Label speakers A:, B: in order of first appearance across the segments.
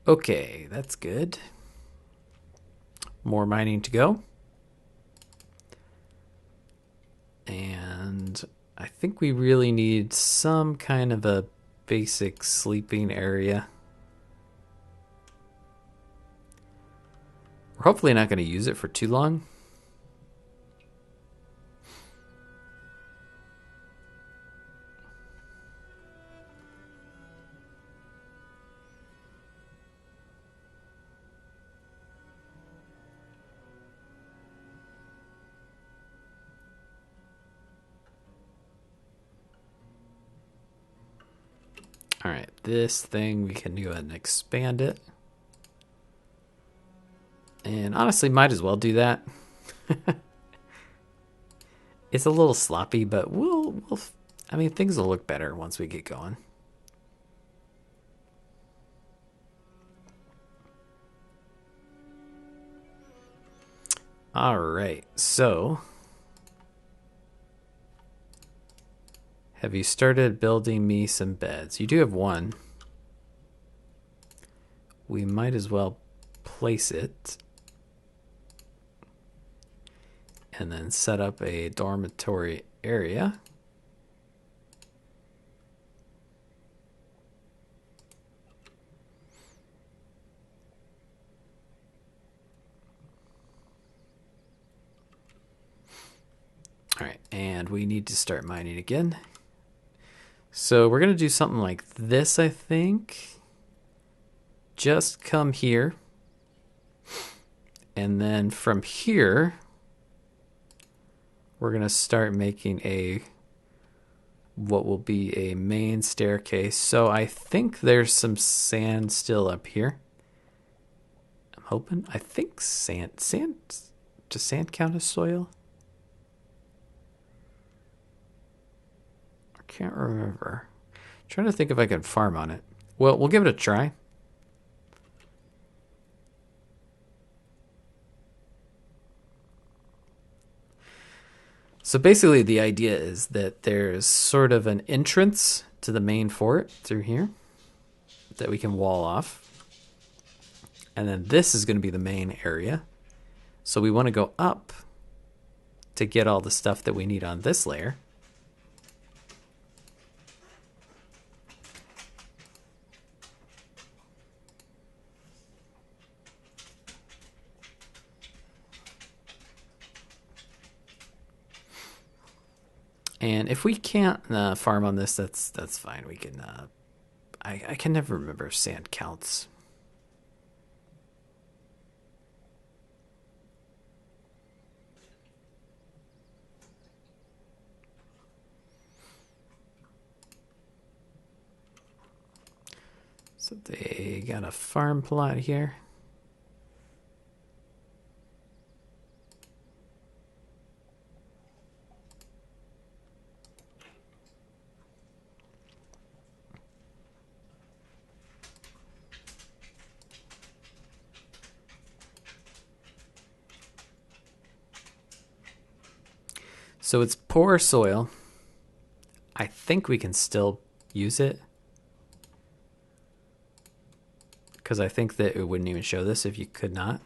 A: Okay, that's good. More mining to go. And I think we really need some kind of a basic sleeping area. We're hopefully not going to use it for too long. All right, this thing, we can go ahead and expand it. And honestly, might as well do that. It's a little sloppy, but I mean, things will look better once we get going. All right, so have you started building me some beds? You do have one. We might as well place it and then set up a dormitory area. All right, and we need to start mining again. So we're going to do something like this, I think. Just come here. And then from here, we're going to start making what will be a main staircase. So I think there's some sand still up here. I'm hoping. I think sand. Does sand count as soil? I can't remember. I'm trying to think if I can farm on it. Well, we'll give it a try. So basically the idea is that there's sort of an entrance to the main fort through here that we can wall off. And then this is going to be the main area. So we want to go up to get all the stuff that we need on this layer. And if we can't farm on this, that's fine. We can. I can never remember if sand counts. So they got a farm plot here. So it's poor soil. I think we can still use it. Because I think that it wouldn't even show this if you could not.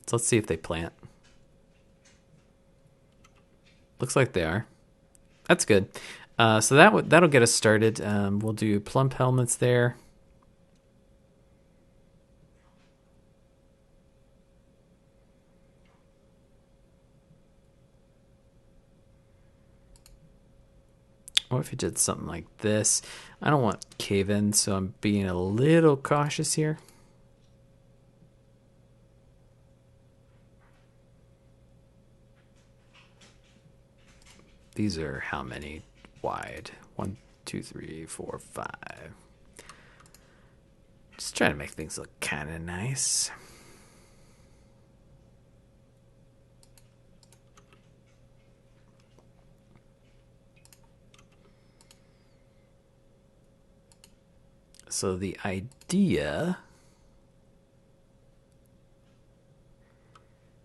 A: So let's see if they plant. Looks like they are. That's good. So that'll get us started. We'll do plump helmets there. What if you did something like this? I don't want cave-in, so I'm being a little cautious here. These are how many wide? 1, 2, 3, 4, 5. Just trying to make things look kind of nice. So the idea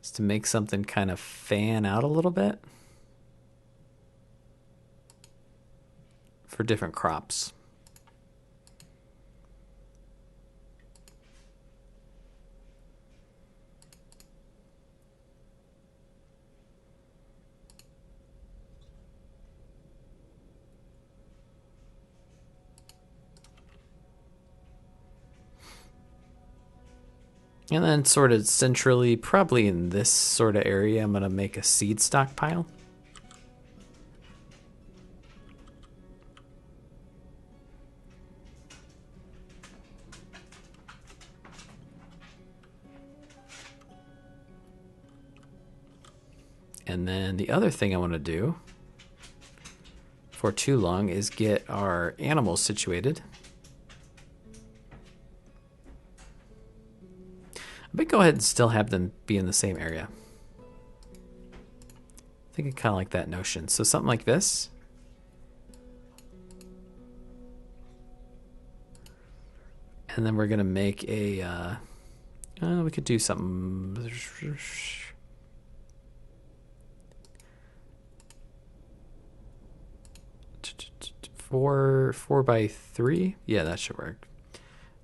A: is to make something kind of fan out a little bit. for different crops. And then sort of centrally, probably in this sort of area, I'm going to make a seed stockpile. And then the other thing I want to do for too long is get our animals situated. I might go ahead and still have them be in the same area. I think I kind of like that notion. So something like this. And then we're going to make a... we could do something... 4 by 3? Yeah, that should work.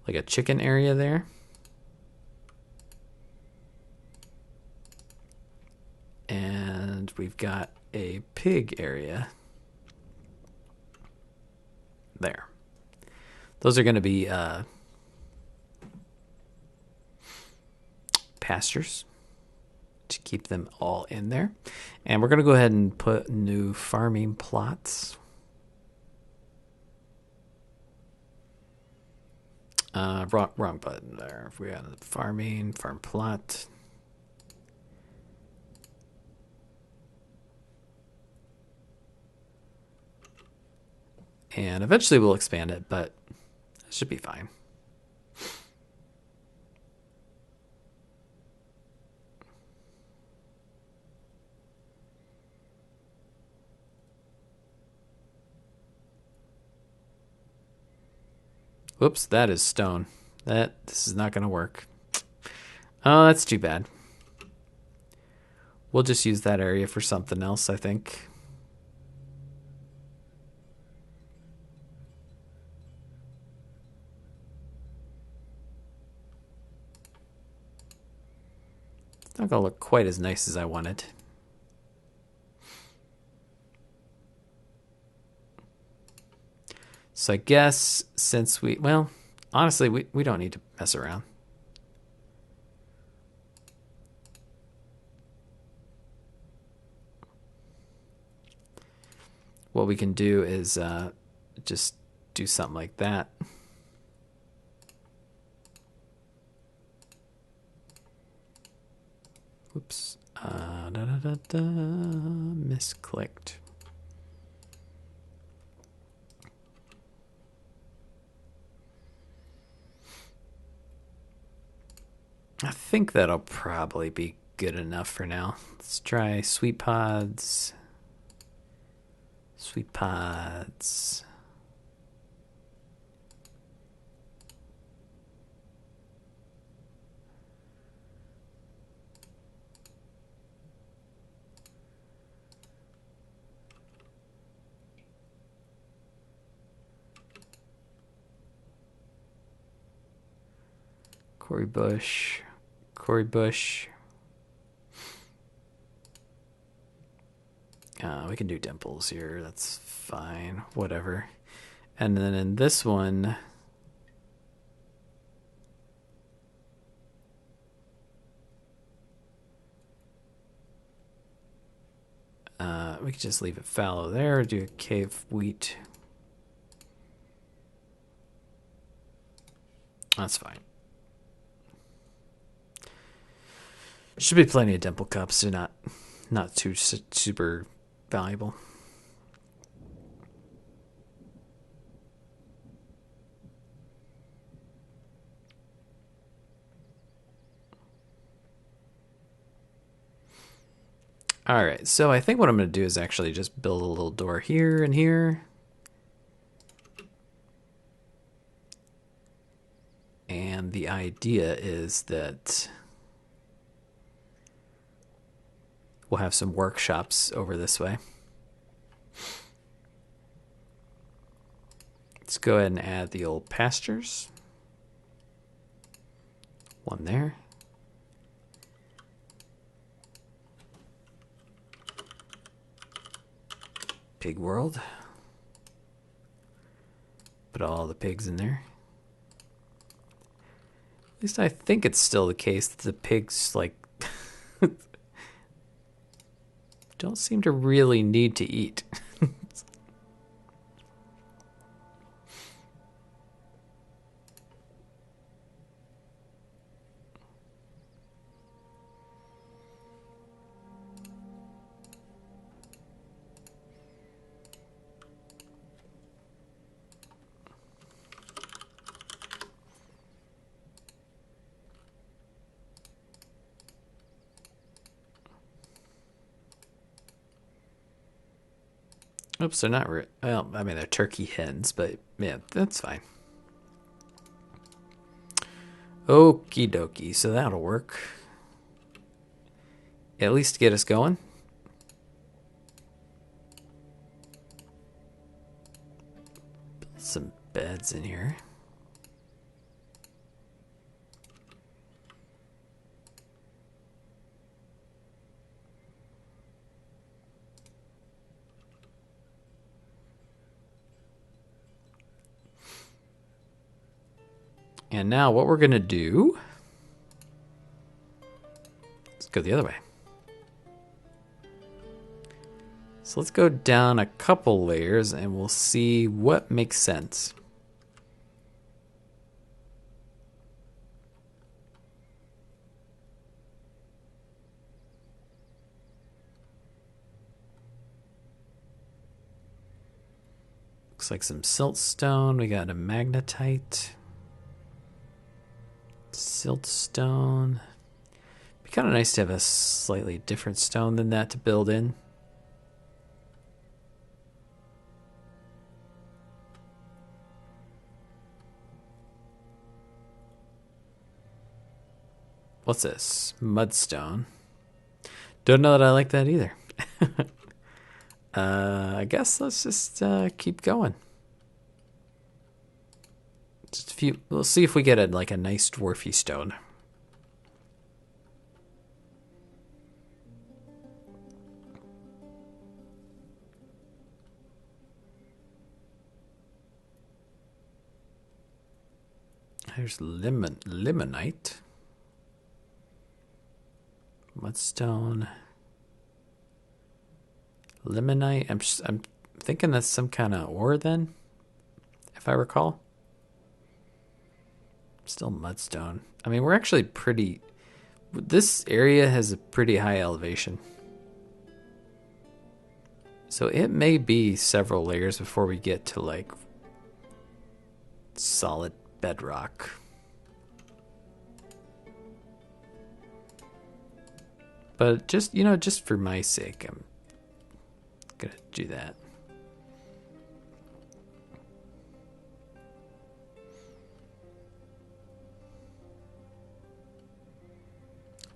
A: Like a chicken area there. And we've got a pig area there. Those are going to be pastures to keep them all in there. And we're going to go ahead and put new farming plots. Wrong button there. If we have farm plot. And eventually we'll expand it, but it should be fine. Whoops, that is stone. This is not going to work. Oh, that's too bad. We'll just use that area for something else, I think. It's not going to look quite as nice as I wanted. So I guess since well, honestly, we don't need to mess around. What we can do is just do something like that. Oops. Misclicked. I think that'll probably be good enough for now. Let's try sweet pods. Sweet pods. Corey Bush. We can do dimples here. That's fine. Whatever. And then in this one, we could just leave it fallow there. Do a cave wheat. That's fine. Should be plenty of dimple cups. They're not too super valuable. All right, so I think what I'm going to do is actually just build a little door here and here. And the idea is that we'll have some workshops over this way. Let's go ahead and add the old pastures. One there. Pig world. Put all the pigs in there. At least I think it's still the case that the pigs, like, don't seem to really need to eat. Oops, they're not well, I mean, they're turkey hens, but yeah, that's fine. Okie dokie, so that'll work. At least get us going. Put some beds in here. And now what we're going to do, let's go the other way. So let's go down a couple layers and we'll see what makes sense. Looks like some siltstone. We got a magnetite. Siltstone. Be kind of nice to have a slightly different stone than that to build in. What's this? Mudstone. Don't know that I like that either. I guess let's just keep going. Just a few. We'll see if we get like a nice dwarfy stone. There's limonite, mudstone, limonite. I'm thinking that's some kind of ore then, if I recall. Still mudstone. I mean, we're actually pretty... This area has a pretty high elevation. So it may be several layers before we get to, like, solid bedrock. But just, you know, just for my sake, I'm gonna do that.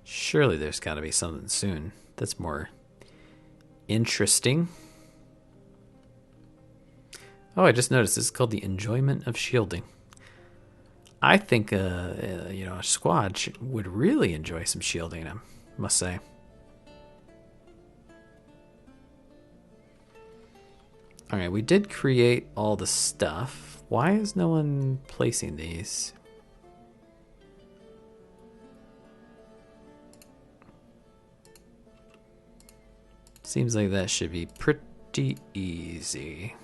A: Surely there's got to be something soon that's more interesting. Oh, I just noticed this is called the enjoyment of shielding. I think, you know, a squad would really enjoy some shielding, I must say. All right, we did create all the stuff. Why is no one placing these? Seems like that should be pretty easy.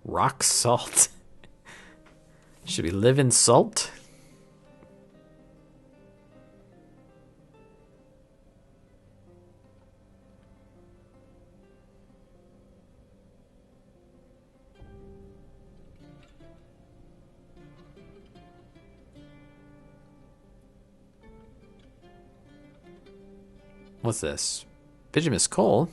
A: Rock salt. Should we live in salt? What's this? Bituminous coal?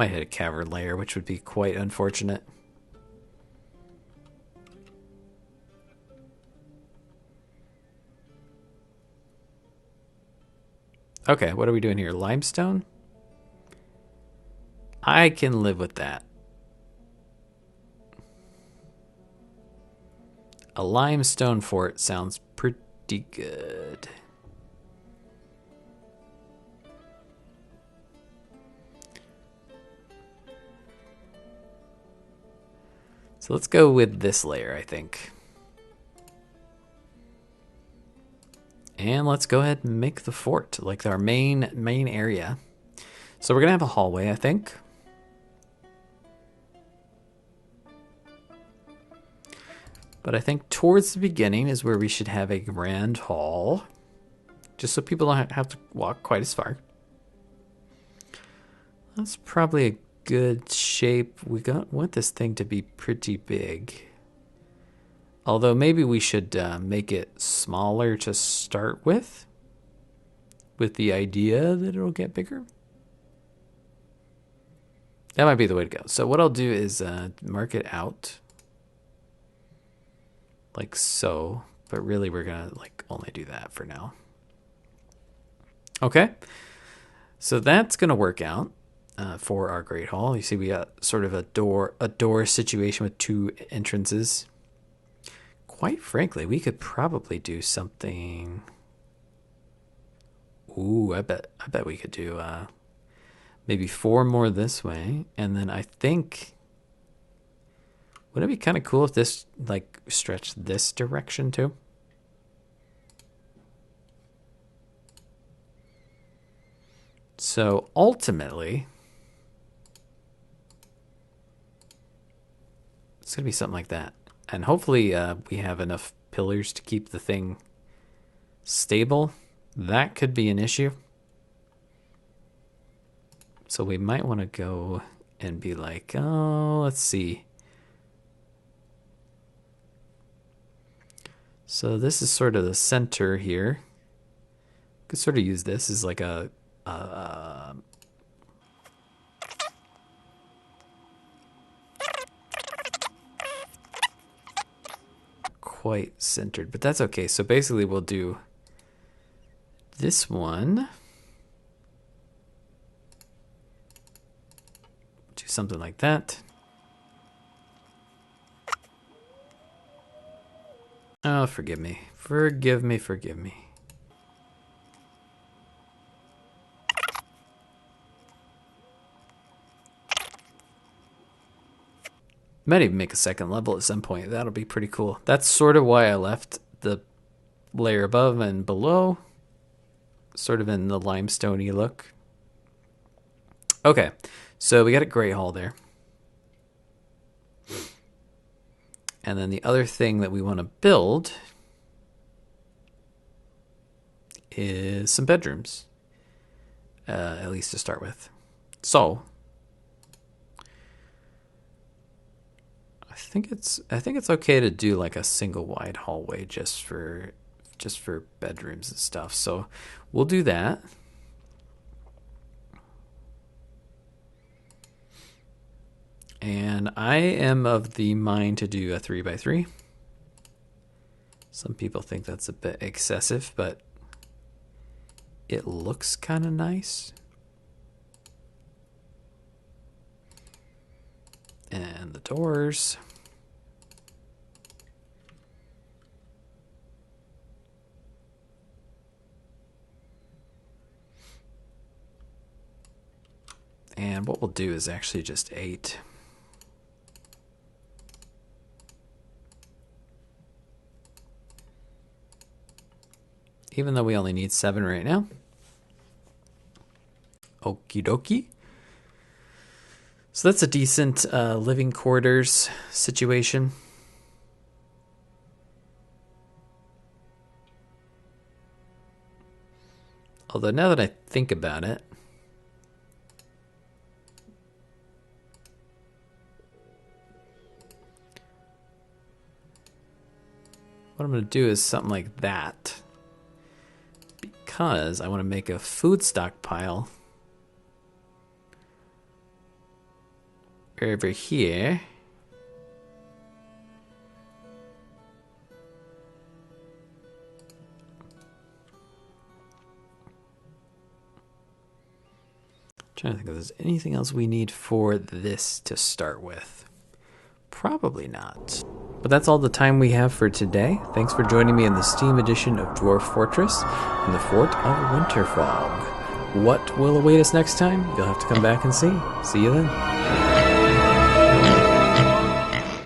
A: Might hit a cavern layer, which would be quite unfortunate. Okay, what are we doing here? Limestone? I can live with that. A limestone fort sounds pretty good. So let's go with this layer, I think. And let's go ahead and make the fort, like our main area. So we're gonna have a hallway, I think. But I think towards the beginning is where we should have a grand hall. Just so people don't have to walk quite as far. That's probably a good shape. Want this thing to be pretty big. Although maybe we should make it smaller to start with the idea that it'll get bigger. That might be the way to go. So what I'll do is mark it out like so, but really we're gonna like only do that for now. Okay, so that's gonna work out for our Great Hall. You see we got sort of a door situation with two entrances. Quite frankly, we could probably do something. Ooh, I bet we could do maybe 4 more this way, and then I think wouldn't it be kind of cool if this like stretched this direction too? So ultimately, it's gonna be something like that. And hopefully we have enough pillars to keep the thing stable. That could be an issue. So we might want to go and be like, oh, let's see. So this is sort of the center here. Could sort of use this as like a quite centered, but that's okay. So basically we'll do this one. Do something like that. Oh, forgive me. Forgive me, forgive me. Might even make a second level at some point. That'll be pretty cool. That's sort of why I left the layer above and below, sort of in the limestoney look. Okay, so we got a Great Hall there. And then the other thing that we want to build is some bedrooms, at least to start with. So I think it's okay to do like a single wide hallway just for bedrooms and stuff. So we'll do that. And I am of the mind to do a 3x3. Some people think that's a bit excessive, but it looks kind of nice. And the doors. And what we'll do is actually just 8. Even though we only need 7 right now. Okie dokie. So that's a decent living quarters situation. Although now that I think about it, what I'm going to do is something like that. Because I want to make a food stockpile over here. Trying to think if there's anything else we need for this to start with. Probably not. But that's all the time we have for today. Thanks for joining me in the Steam edition of Dwarf Fortress and the Fort of Winterfog. What will await us next time? You'll have to come back and see. See you then.